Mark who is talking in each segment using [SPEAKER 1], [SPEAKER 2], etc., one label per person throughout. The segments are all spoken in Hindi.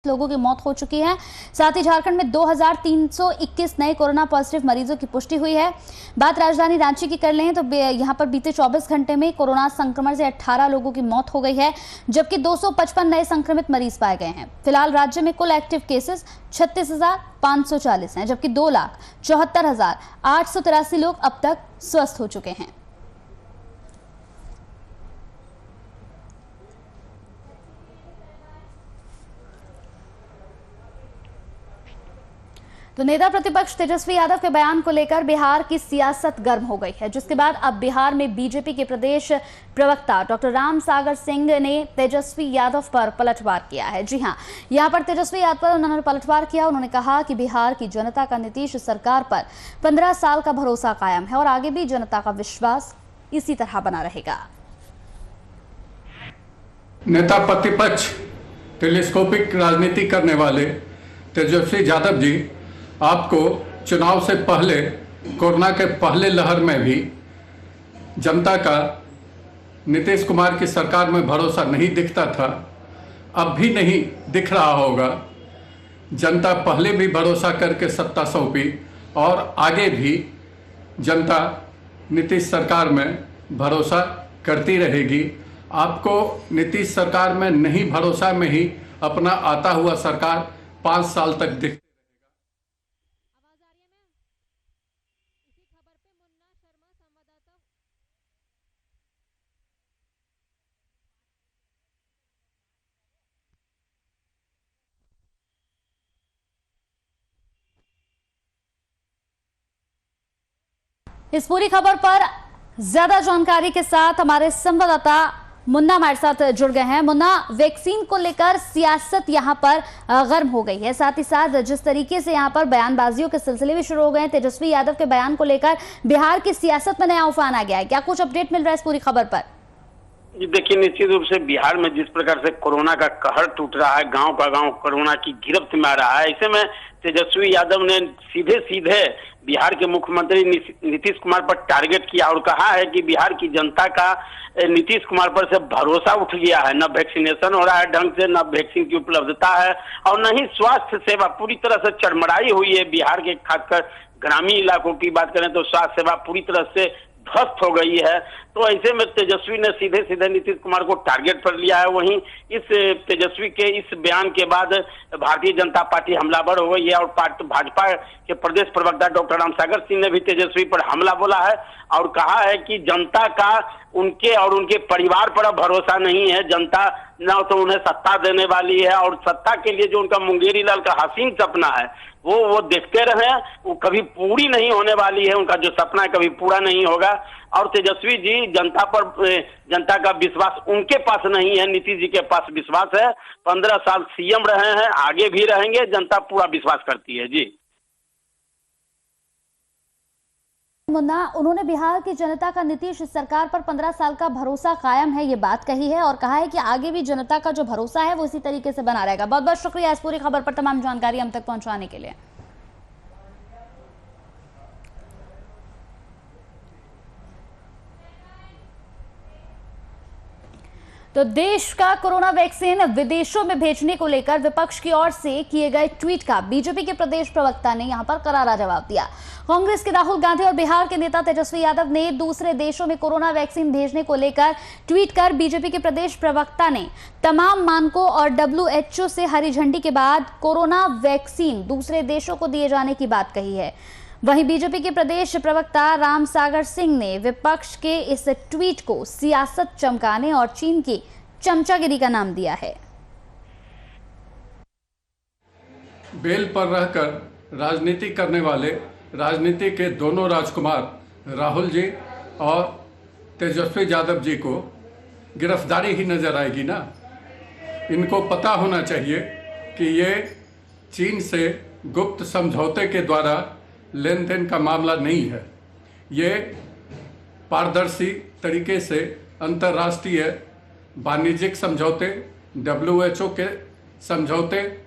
[SPEAKER 1] लोगों की मौत हो चुकी है। साथ ही झारखंड में 2321 नए कोरोना पॉजिटिव मरीजों की पुष्टि हुई है। बात राजधानी रांची की कर लें तो यहां पर बीते 24 घंटे में कोरोना संक्रमण से 18 लोगों की मौत हो गई है, जबकि 255 नए संक्रमित मरीज पाए गए हैं। फिलहाल राज्य में कुल एक्टिव केसेस 36,540 हैं, जबकि 2,74,883 लोग अब तक स्वस्थ हो चुके हैं। तो नेता प्रतिपक्ष तेजस्वी यादव के बयान को लेकर बिहार की सियासत गर्म हो गई है, जिसके बाद अब बिहार में बीजेपी के प्रदेश प्रवक्ता डॉक्टर रामसागर सिंह ने तेजस्वी यादव पर पलटवार किया है। जी हां, यहां पर तेजस्वी यादव पर उन्होंने पलटवार किया। उन्होंने कहा कि बिहार की जनता का नीतीश सरकार पर 15 साल का भरोसा कायम है और आगे भी जनता का विश्वास इसी तरह बना रहेगा।
[SPEAKER 2] नेता प्रतिपक्ष टेलीस्कोपिक राजनीति करने वाले तेजस्वी यादव जी आपको चुनाव से पहले, कोरोना के पहले लहर में भी जनता का नीतीश कुमार की सरकार में भरोसा नहीं दिखता था, अब भी नहीं दिख रहा होगा। जनता पहले भी भरोसा करके सत्ता सौंपी और आगे भी जनता नीतीश सरकार में भरोसा करती रहेगी। आपको नीतीश सरकार में नहीं भरोसा में ही अपना आता हुआ सरकार 5 साल तक दिख।
[SPEAKER 1] इस पूरी खबर पर ज्यादा जानकारी के साथ हमारे संवाददाता मुन्ना हमारे साथ जुड़ गए हैं। मुन्ना, वैक्सीन को लेकर सियासत यहां पर गर्म हो गई है, साथ ही साथ जिस तरीके से यहां पर बयानबाजियों के सिलसिले भी शुरू हो गए हैं, तेजस्वी यादव के बयान को लेकर बिहार की सियासत में नया उफान आ गया है। क्या कुछ अपडेट मिल रहा है इस पूरी खबर पर?
[SPEAKER 3] देखिए, निश्चित रूप से बिहार में जिस प्रकार से कोरोना का कहर टूट रहा है, गांव का गांव कोरोना की गिरफ्त में आ रहा है, ऐसे में तेजस्वी यादव ने सीधे सीधे बिहार के मुख्यमंत्री नीतीश कुमार पर टारगेट किया और कहा है कि बिहार की जनता का नीतीश कुमार पर से भरोसा उठ गया है। न वैक्सीनेशन हो रहा है ढंग से, न वैक्सीन की उपलब्धता है और न ही स्वास्थ्य सेवा, पूरी तरह से चरमराई हुई है। बिहार के खासकर ग्रामीण इलाकों की बात करें तो स्वास्थ्य सेवा पूरी तरह से ध्वस्त हो गई है। तो ऐसे में तेजस्वी ने सीधे सीधे नीतीश कुमार को टारगेट पर लिया है। वहीं इस तेजस्वी के इस बयान के बाद भारतीय जनता पार्टी हमलावर हो गई है और भाजपा के प्रदेश प्रवक्ता डॉक्टर रामसागर सिंह ने भी तेजस्वी पर हमला बोला है और कहा है कि जनता का उनके और उनके परिवार पर भरोसा नहीं है। जनता न तो उन्हें सत्ता देने वाली है और सत्ता के लिए जो उनका मुंगेरी लाल का हसीन सपना है वो देखते रहे, वो कभी पूरी नहीं होने वाली है। उनका जो सपना है कभी पूरा नहीं होगा और तेजस्वी जी जनता का विश्वास उनके पास नहीं है, नीतीश जी के पास विश्वास है। 15 साल सीएम रहे हैं, आगे भी रहेंगे, जनता पूरा विश्वास करती है। जी
[SPEAKER 1] मुन्ना, उन्होंने बिहार की जनता का नीतीश सरकार पर 15 साल का भरोसा कायम है, ये बात कही है और कहा है कि आगे भी जनता का जो भरोसा है वो इसी तरीके से बना रहेगा। बहुत बहुत शुक्रिया इस पूरी खबर पर तमाम जानकारी हम तक पहुंचाने के लिए। तो देश का कोरोना वैक्सीन विदेशों में भेजने को लेकर विपक्ष की ओर से किए गए ट्वीट का बीजेपी के प्रदेश प्रवक्ता ने यहां पर करारा जवाब दिया। कांग्रेस के राहुल गांधी और बिहार के नेता तेजस्वी यादव ने दूसरे देशों में कोरोना वैक्सीन भेजने को लेकर ट्वीट कर बीजेपी के प्रदेश प्रवक्ता ने तमाम मानकों और WHO से हरी झंडी के बाद कोरोना वैक्सीन दूसरे देशों को दिए जाने की बात कही है। वहीं बीजेपी के प्रदेश प्रवक्ता रामसागर सिंह ने विपक्ष के इस ट्वीट को सियासत चमकाने और चीन की चमचागिरी का नाम दिया है।
[SPEAKER 2] बेल पर रहकर राजनीति करने वाले राजनीति के दोनों राजकुमार राहुल जी और तेजस्वी यादव जी को गिरफ्तारी ही नजर आएगी ना। इनको पता होना चाहिए कि ये चीन से गुप्त समझौते के द्वारा लेन देन का मामला नहीं है। ये पारदर्शी तरीके से अंतर्राष्ट्रीय वाणिज्यिक समझौते, WHO के समझौते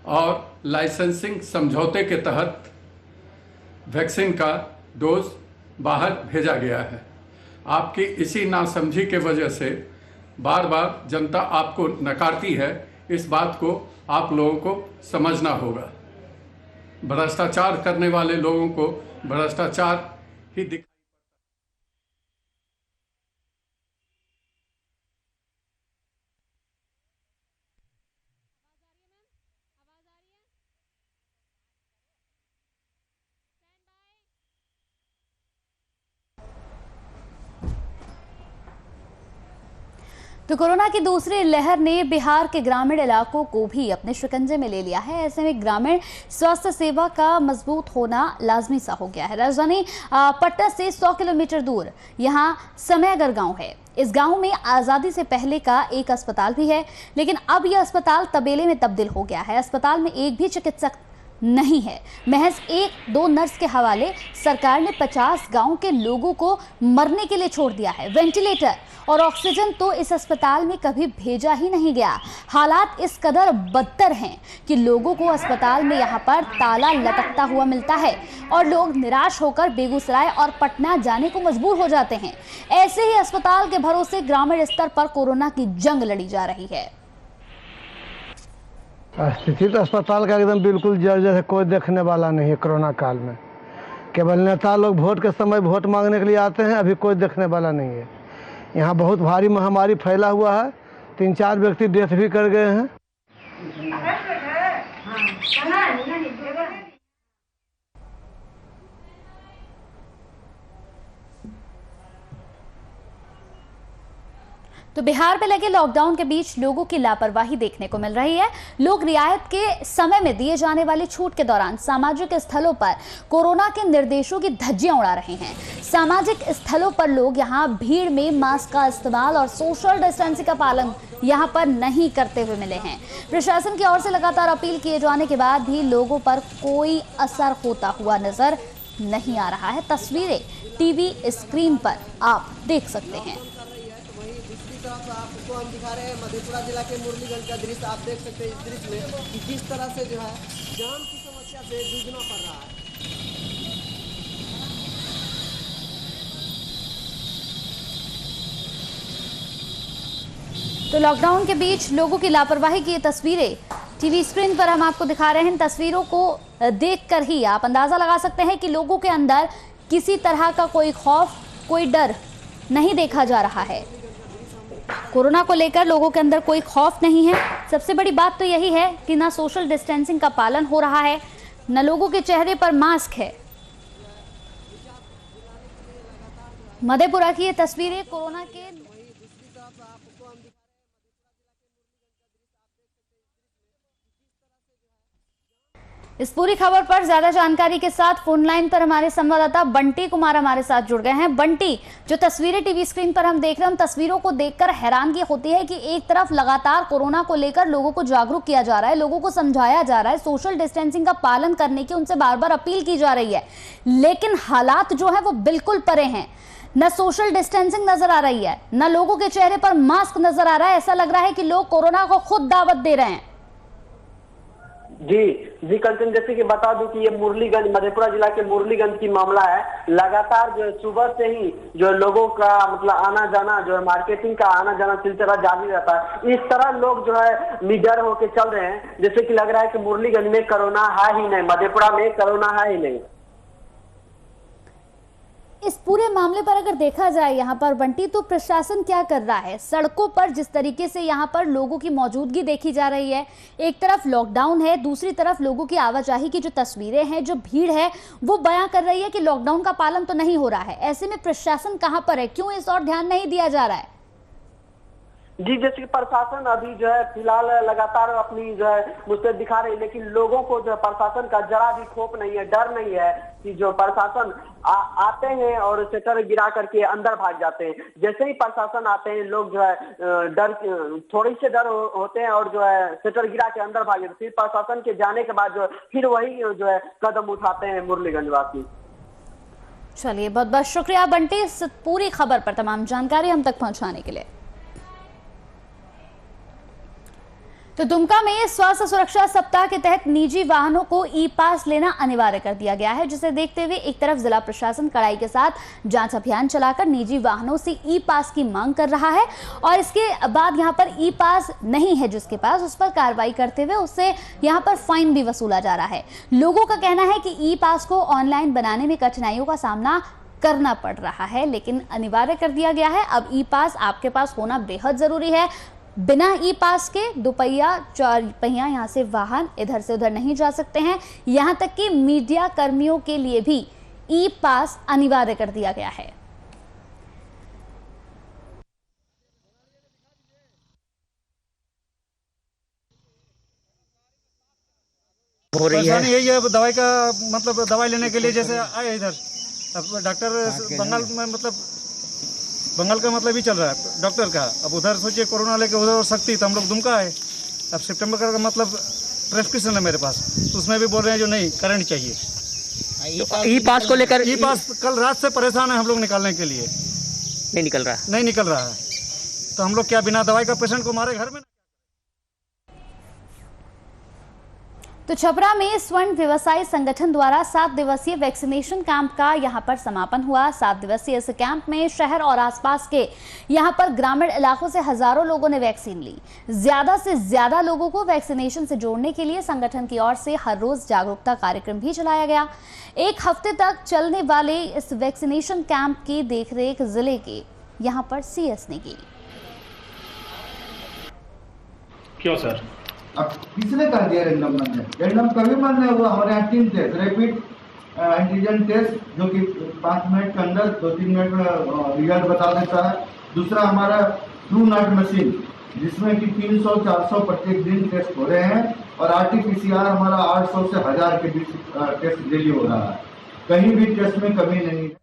[SPEAKER 2] और लाइसेंसिंग समझौते के तहत वैक्सीन का डोज बाहर भेजा गया है। आपकी इसी नासमझी के वजह से बार बार जनता आपको नकारती है। इस बात को आप लोगों को समझना होगा। भ्रष्टाचार करने वाले लोगों को भ्रष्टाचार ही दिख
[SPEAKER 1] तो कोरोना की दूसरी लहर ने बिहार के ग्रामीण इलाकों को भी अपने शिकंजे में ले लिया है। ऐसे में ग्रामीण स्वास्थ्य सेवा का मजबूत होना लाजमी सा हो गया है। राजधानी पटना से 100 किलोमीटर दूर यहाँ समयगर गांव है। इस गांव में आज़ादी से पहले का एक अस्पताल भी है, लेकिन अब यह अस्पताल तबेले में तब्दील हो गया है। अस्पताल में एक भी चिकित्सक नहीं है। महज 1-2 नर्स के हवाले सरकार ने 50 गांव के लोगों को मरने के लिए छोड़ दिया है। वेंटिलेटर और ऑक्सीजन तो इस अस्पताल में कभी भेजा ही नहीं गया। हालात इस कदर बदतर हैं कि लोगों को अस्पताल में यहाँ पर ताला लटकता हुआ मिलता है और लोग निराश होकर बेगूसराय और पटना जाने को मजबूर हो जाते हैं। ऐसे ही अस्पताल के भरोसे ग्रामीण स्तर पर कोरोना की जंग लड़ी जा रही है।
[SPEAKER 4] स्थिति तो अस्पताल का एकदम बिल्कुल जर्जर है। कोई देखने वाला नहीं है। कोरोना काल में केवल नेता लोग वोट के समय वोट मांगने के लिए आते हैं। अभी कोई देखने वाला नहीं है। यहाँ बहुत भारी महामारी फैला हुआ है। 3-4 व्यक्ति डेथ भी कर गए हैं।
[SPEAKER 1] तो बिहार में लगे लॉकडाउन के बीच लोगों की लापरवाही देखने को मिल रही है। लोग रियायत के समय में दिए जाने वाली छूट के दौरान सामाजिक स्थलों पर कोरोना के निर्देशों की धज्जियां उड़ा रहे हैं। सामाजिक स्थलों पर लोग यहां भीड़ में मास्क का इस्तेमाल और सोशल डिस्टेंसिंग का पालन यहां पर नहीं करते हुए मिले हैं। प्रशासन की ओर से लगातार अपील किए जाने के बाद भी लोगों पर कोई असर होता हुआ नजर नहीं आ रहा है। तस्वीरें टीवी स्क्रीन पर आप देख सकते हैं।
[SPEAKER 5] आपको हम दिखा रहे हैं मधेपुरा जिला के मुरलीगंज का दृश्य। आप देख सकते हैं इस दृश्य में कि किस तरह से जो है जाम की समस्या से जूझना पड़ रहा है।
[SPEAKER 1] तो लॉकडाउन के बीच लोगों की लापरवाही की ये तस्वीरें टीवी स्क्रीन पर हम आपको दिखा रहे हैं। इन तस्वीरों को देखकर ही आप अंदाजा लगा सकते हैं कि लोगों के अंदर किसी तरह का कोई खौफ, कोई डर नहीं देखा जा रहा है। कोरोना को लेकर लोगों के अंदर कोई खौफ नहीं है। सबसे बड़ी बात तो यही है कि ना सोशल डिस्टेंसिंग का पालन हो रहा है, न लोगों के चेहरे पर मास्क है। मधेपुरा की ये तस्वीरें कोरोना के इस पूरी खबर पर ज्यादा जानकारी के साथ फोन लाइन पर हमारे संवाददाता बंटी कुमार हमारे साथ जुड़ गए हैं। बंटी, जो तस्वीरें टीवी स्क्रीन पर हम देख रहे हैं, उन तस्वीरों को देखकर हैरानगी होती है कि एक तरफ लगातार कोरोना को लेकर लोगों को जागरूक किया जा रहा है, लोगों को समझाया जा रहा है, सोशल डिस्टेंसिंग का पालन करने की उनसे बार बार अपील की जा रही है, लेकिन हालात जो है वो बिल्कुल परे हैं। न सोशल डिस्टेंसिंग नजर आ रही है, न लोगों के चेहरे पर मास्क नजर आ रहा है। ऐसा लग रहा है कि लोग कोरोना को खुद दावत दे रहे हैं।
[SPEAKER 5] जी कंचन, जैसे कि बता दूं कि ये मुरलीगंज, मधेपुरा जिला के मुरलीगंज की मामला है। लगातार जो सुबह से ही जो लोगों का मतलब आना जाना, जो है मार्केटिंग का आना जाना सिलसिला जारी रहता है। इस तरह लोग जो है निडर होके चल रहे हैं, जैसे कि लग रहा है कि मुरलीगंज में कोरोना है ही नहीं, मधेपुरा में कोरोना है ही नहीं।
[SPEAKER 1] इस पूरे मामले पर अगर देखा जाए यहाँ पर बंटी, तो प्रशासन क्या कर रहा है? सड़कों पर जिस तरीके से यहाँ पर लोगों की मौजूदगी देखी जा रही है, एक तरफ लॉकडाउन है, दूसरी तरफ लोगों की आवाजाही की जो तस्वीरें हैं, जो भीड़ है, वो बयां कर रही है कि लॉकडाउन का पालन तो नहीं हो रहा है। ऐसे में प्रशासन कहाँ पर है? क्यों इस और ध्यान नहीं दिया जा रहा है?
[SPEAKER 5] जी, जैसे कि प्रशासन अभी जो है फिलहाल लगातार अपनी जो है मुस्तैद दिखा रही है, लेकिन लोगों को जो है प्रशासन का जरा भी खौफ नहीं है, डर नहीं है कि जो प्रशासन आते हैं और शटर गिरा करके अंदर भाग जाते हैं। जैसे ही प्रशासन आते हैं, लोग जो है डर थोड़ी से डर होते हैं और जो है शटर गिरा के अंदर भाग जाते हैं। फिर प्रशासन के जाने के बाद जो है फिर वही जो है कदम उठाते हैं मुरलीगंज वासी।
[SPEAKER 1] चलिए, बहुत बहुत शुक्रिया बंटी इस पूरी खबर पर तमाम जानकारी हम तक पहुंचाने के लिए। तो दुमका में स्वास्थ्य सुरक्षा सप्ताह के तहत निजी वाहनों को ई पास लेना अनिवार्य कर दिया गया है, जिसे देखते हुए एक तरफ जिला प्रशासन कड़ाई के साथ जांच अभियान चलाकर निजी वाहनों से ई पास की मांग कर रहा है और इसके बाद यहां पर ई पास नहीं है जिसके पास, उस पर कार्रवाई करते हुए उससे यहां पर फाइन भी वसूला जा रहा है। लोगों का कहना है कि ई पास को ऑनलाइन बनाने में कठिनाइयों का सामना करना पड़ रहा है, लेकिन अनिवार्य कर दिया गया है। अब ई पास आपके पास होना बेहद जरूरी है। बिना ई पास के 2 पहिया 4 पहिया यहाँ से वाहन इधर से उधर नहीं जा सकते हैं। यहाँ तक कि मीडिया कर्मियों के लिए भी ई पास अनिवार्य कर दिया गया है।
[SPEAKER 6] परेशानी यही है, दवाई का मतलब दवाई लेने के लिए जैसे आए इधर, अब डॉक्टर बंगाल में मतलब बंगाल का मतलब ही चल रहा है डॉक्टर का। अब उधर सोचिए कोरोना लेके उधर हो सकती, तो हम लोग दुमका है। अब सितंबर का मतलब प्रेस्क्रिप्शन है मेरे पास, तो उसमें भी बोल रहे हैं जो नहीं करंट चाहिए।
[SPEAKER 7] ई पास को लेकर
[SPEAKER 6] ई पास कल रात से परेशान है हम लोग निकालने के लिए,
[SPEAKER 7] नहीं निकल रहा है।
[SPEAKER 6] तो हम लोग क्या बिना दवाई का पेशेंट को मारे घर में।
[SPEAKER 1] तो छपरा में स्वर्ण व्यवसायी संगठन द्वारा 7 दिवसीय वैक्सीनेशन कैंप का यहां पर समापन हुआ। 7 दिवसीय इस कैंप में शहर और आसपास के यहां पर ग्रामीण इलाकों से हजारों लोगों ने वैक्सीन ली। ज्यादा से ज्यादा लोगों को वैक्सीनेशन से जोड़ने के लिए संगठन की ओर से हर रोज जागरूकता कार्यक्रम भी चलाया गया। 1 हफ्ते तक चलने वाले इस वैक्सीनेशन कैंप की देखरेख जिले के यहां पर CS ने की।
[SPEAKER 8] क्यों सर?
[SPEAKER 9] अब किसने कर दिया रैंडम बनने? रैंडम कभी बनने हुआ। हमारे यहाँ 3 टेस्ट, रैपिड एंटीजन टेस्ट जो कि 5 मिनट के अंदर 2-3 मिनट में रिजल्ट बता देता है। दूसरा हमारा ट्रू नॉट मशीन जिसमें कि 300-400 प्रत्येक दिन टेस्ट हो रहे हैं और RT-PCR हमारा 800 से 1000 के बीच टेस्ट डेली हो रहा है। कहीं भी टेस्ट में कमी नहीं है।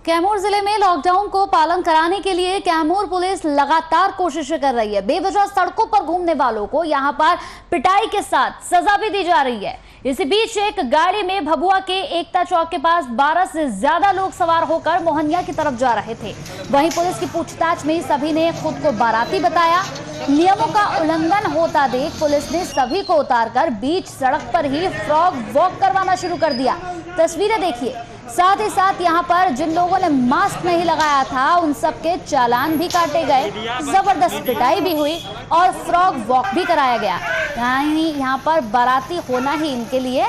[SPEAKER 1] कैमूर जिले में लॉकडाउन को पालन कराने के लिए कैमूर पुलिस लगातार कोशिशें कर रही है। बेवजह सड़कों पर घूमने वालों को यहां पर पिटाई के साथ सजा भी दी जा रही है। इसी बीच एक गाड़ी में भभुआ के एकता चौक के पास 12 से ज्यादा लोग सवार होकर मोहनिया की तरफ जा रहे थे। वहीं पुलिस की पूछताछ में सभी ने खुद को बाराती बताया। नियमों का उल्लंघन होता देख पुलिस ने सभी को उतारकर बीच सड़क पर ही फ्रॉग वॉक करवाना शुरू कर दिया। तस्वीरें देखिए। साथ ही साथ यहाँ पर जिन लोगों ने मास्क नहीं लगाया था उन सबके चालान भी काटे गए, जबरदस्त पिटाई भी हुई और फ्रॉग वॉक भी कराया गया। यानी यहाँ पर बाराती होना ही इनके लिए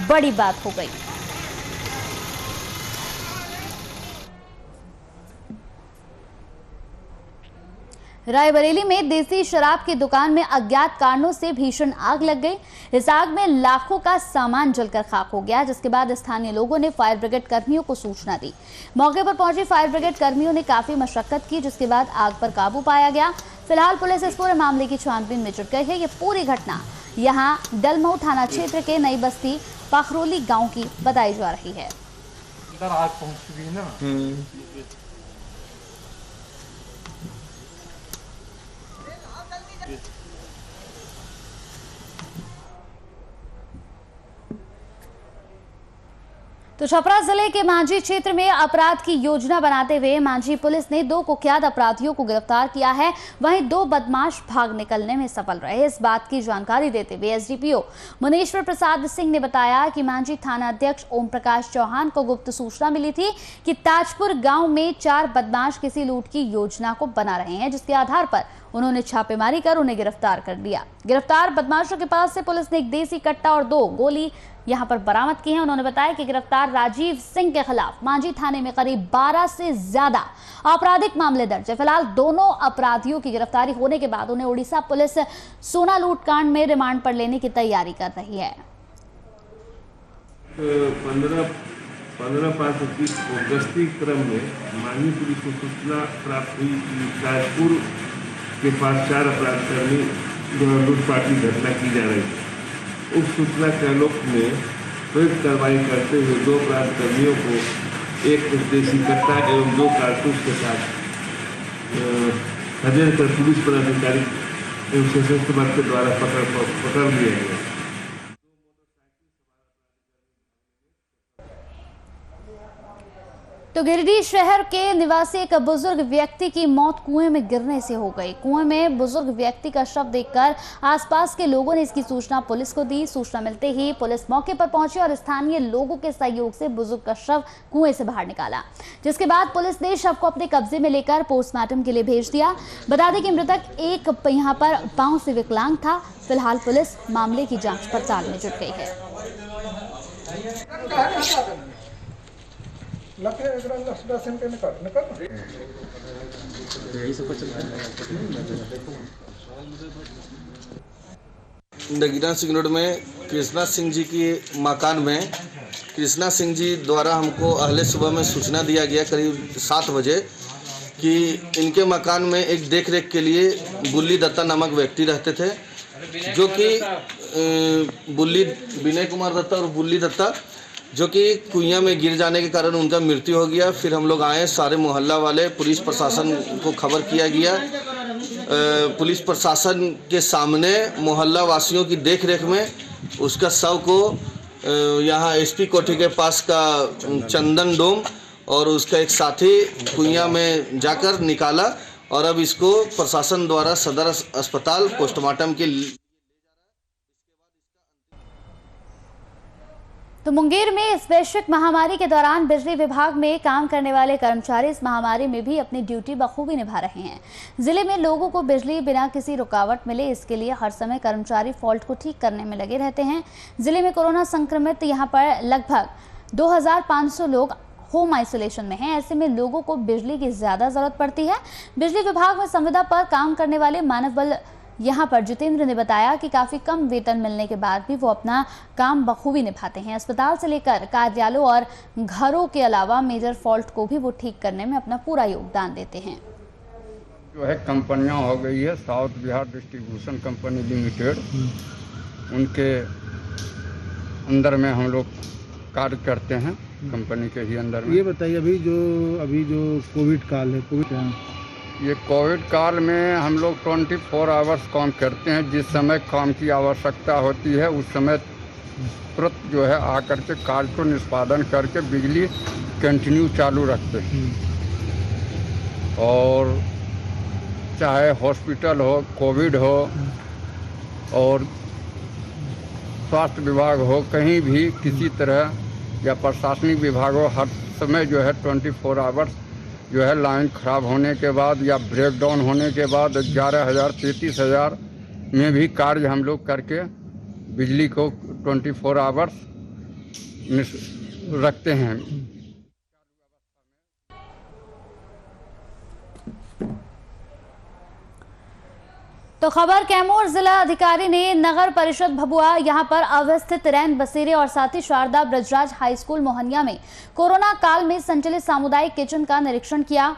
[SPEAKER 1] बड़ी बात हो गई। रायबरेली में देसी शराब की दुकान में अज्ञात कारणों से भीषण आग लग गई। इस आग में लाखों का सामान जलकर खाक हो गया, जिसके बाद स्थानीय लोगों ने फायर ब्रिगेड कर्मियों को सूचना दी। मौके पर पहुंची फायर ब्रिगेड कर्मियों ने काफी मशक्कत की, जिसके बाद आग पर काबू पाया गया। फिलहाल पुलिस इस पूरे मामले की छानबीन में जुट गई है। ये पूरी घटना यहाँ डलमऊ थाना क्षेत्र के नई बस्ती पाखरोली गाँव की बताई जा रही है।
[SPEAKER 8] आग पहुंच चुकी है ना।
[SPEAKER 1] तो छपरा जिले के मांझी क्षेत्र में अपराध की योजना बनाते हुए मांझी पुलिस ने 2 कुख्यात अपराधियों को गिरफ्तार किया है। वहीं 2 बदमाश भाग निकलने में सफल रहे। इस बात की जानकारी देते हुए SDPO मुनीश्वर प्रसाद सिंह ने बताया कि मांझी थाना अध्यक्ष ओम प्रकाश चौहान को गुप्त सूचना मिली थी कि ताजपुर गांव में 4 बदमाश किसी लूट की योजना को बना रहे हैं, जिसके आधार पर उन्होंने छापेमारी कर उन्हें गिरफ्तार कर लिया। गिरफ्तार बदमाशों के पास से पुलिस ने एक देसी कट्टा और 2 गोली यहां पर बरामद की है। उन्होंने बताया कि गिरफ्तार राजीव सिंह के खिलाफ मांझी थाने में करीब 12 से ज्यादा आपराधिक मामले दर्ज है। फिलहाल दोनों अपराधियों की गिरफ्तारी होने के बाद उन्हें उड़ीसा पुलिस सोना लूट कांड में रिमांड पर लेने की तैयारी कर रही है।
[SPEAKER 10] 15/5 गश्ती क्रम में मांझी पुलिस को सूचना प्राप्त हुई कि ताजपुर के पास 4 अपराधकर्मी लूटपाट की घटना की जा रही है। उस सूचना के आलोक में त्वरित कार्रवाई करते हुए 2 अपराधकर्मियों को एक देसी कट्टा एवं 2 कारतूस के साथ खदेड़ कर पुलिस पदाधिकारी एवं सशस्त्र बल के द्वारा पकड़ लिया गया।
[SPEAKER 1] तो गिरिडीह शहर के निवासी एक बुजुर्ग व्यक्ति की मौत कुएं में गिरने से हो गई। कुएं में बुजुर्ग व्यक्ति का शव देखकर आसपास के लोगों ने इसकी सूचना पुलिस को दी। सूचना मिलते ही पुलिस मौके पर पहुंची और स्थानीय लोगों के सहयोग से बुजुर्ग का शव कुएं से बाहर निकाला, जिसके बाद पुलिस ने शव को अपने कब्जे में लेकर पोस्टमार्टम के लिए भेज दिया। बता दें कि मृतक एक यहाँ पर पांव से विकलांग था। फिलहाल पुलिस मामले की जांच पड़ताल में जुट गई है।
[SPEAKER 11] नगीना सिंह रोड में कृष्णा सिंह जी की मकान में कृष्णा सिंह जी द्वारा हमको अहले सुबह में सूचना दिया गया करीब 7 बजे कि इनके मकान में एक देखरेख के लिए बुल्ली दत्ता नामक व्यक्ति रहते थे, जो कि बुल्ली विनय कुमार दत्ता और बुल्ली दत्ता जो कि कुइयां में गिर जाने के कारण उनका मृत्यु हो गया। फिर हम लोग आए, सारे मोहल्ला वाले, पुलिस प्रशासन को खबर किया गया। पुलिस प्रशासन के सामने मोहल्ला वासियों की देखरेख में उसका शव को यहाँ एसपी कोठी के पास का चंदन डोम और उसका एक साथी कुइयां में जाकर निकाला और अब इसको प्रशासन द्वारा सदर अस्पताल पोस्टमार्टम के।
[SPEAKER 1] तो मुंगेर में इस वैश्विक महामारी के दौरान बिजली विभाग में काम करने वाले कर्मचारी इस महामारी में भी अपनी ड्यूटी बखूबी निभा रहे हैं। जिले में लोगों को बिजली बिना किसी रुकावट मिले, इसके लिए हर समय कर्मचारी फॉल्ट को ठीक करने में लगे रहते हैं। जिले में कोरोना संक्रमित यहाँ पर लगभग 2500 लोग होम आइसोलेशन में हैं। ऐसे में लोगों को बिजली की ज्यादा जरूरत पड़ती है। बिजली विभाग में संविदा पर काम करने वाले मानव बल यहाँ पर जितेंद्र ने बताया कि काफी कम वेतन मिलने के बाद भी वो अपना काम बखूबी निभाते हैं। अस्पताल से लेकर कार्यालयों और घरों के अलावा मेजर फॉल्ट को भी वो ठीक करने में अपना पूरा योगदान देते हैं।
[SPEAKER 12] जो है कंपनियां हो गई है south Bihar distribution company limited, उनके अंदर में हम लोग कार्य करते हैं, कंपनी के ही अंदर में।
[SPEAKER 13] ये बताइए अभी जो कोविड काल है,
[SPEAKER 12] ये कोविड काल में हम लोग 24 आवर्स काम करते हैं। जिस समय काम की आवश्यकता होती है उस समय तुरंत जो है आकर के कार्य को निष्पादन करके बिजली कंटिन्यू चालू रखते हैं। और चाहे हॉस्पिटल हो, कोविड हो और स्वास्थ्य विभाग हो, कहीं भी किसी तरह या प्रशासनिक विभाग हो, हर समय जो है 24 आवर्स जो है लाइन खराब होने के बाद या ब्रेकडाउन होने के बाद 11,000 33,000 में भी कार्य हम लोग करके बिजली को 24 आवर्स रखते हैं।
[SPEAKER 1] तो खबर कैमूर जिला अधिकारी ने नगर परिषद भभुआ यहां पर अवस्थित रैन बसेरे और साथ ही शारदा ब्रजराज हाई स्कूल मोहनिया में कोरोना काल में संचालित सामुदायिक किचन का निरीक्षण किया।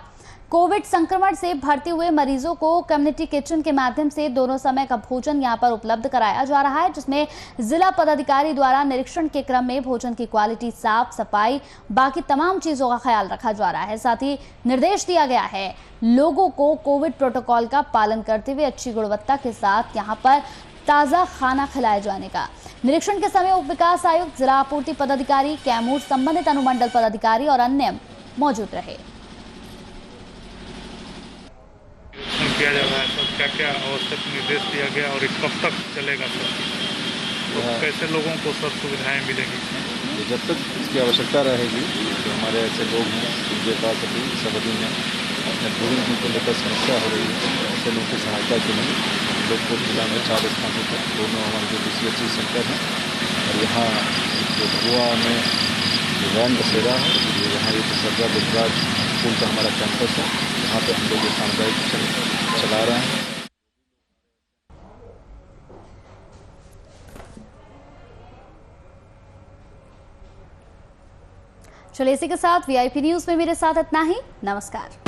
[SPEAKER 1] कोविड संक्रमण से भर्ती हुए मरीजों को कम्युनिटी किचन के माध्यम से दोनों समय का भोजन यहां पर उपलब्ध कराया जा रहा है, जिसमें जिला पदाधिकारी द्वारा निरीक्षण के क्रम में भोजन की क्वालिटी, साफ सफाई, बाकी तमाम चीजों का ख्याल रखा जा रहा है। साथ ही निर्देश दिया गया है लोगों को कोविड प्रोटोकॉल का पालन करते हुए अच्छी गुणवत्ता के साथ यहाँ पर ताज़ा खाना खिलाए जाने का। निरीक्षण के समय उप विकास आयुक्त, जिला आपूर्ति पदाधिकारी, कैमूर संबंधित अनुमंडल पदाधिकारी और अन्य मौजूद रहे।
[SPEAKER 8] किया जा रहा है सर, क्या क्या आवश्यक निर्देश दिया गया और कब तक चलेगा सर? तो कैसे लोगों को सब सुविधाएं मिलेंगी?
[SPEAKER 14] जब तक इसकी आवश्यकता रहेगी, जो हमारे ऐसे लोग हैं जिनके पास अभी सब अभी में अपने पूरी जिनको लेकर समस्या हो रही है, ऐसे लोगों की सहायता के लिए हम लोग को जिला में 4 स्थानों पर दोनों हमारे जो DCHC सेंटर हैं और यहाँ जो भभुआ में रैन बसेरा है, यहाँ एक शारदा ब्रजराज स्कूल का हमारा कैंपस है, यहाँ पे हम लोग ये सामुदायिक किचन चला रहे हैं।
[SPEAKER 1] चलिए इसी के साथ VIP न्यूज में मेरे साथ इतना ही। नमस्कार।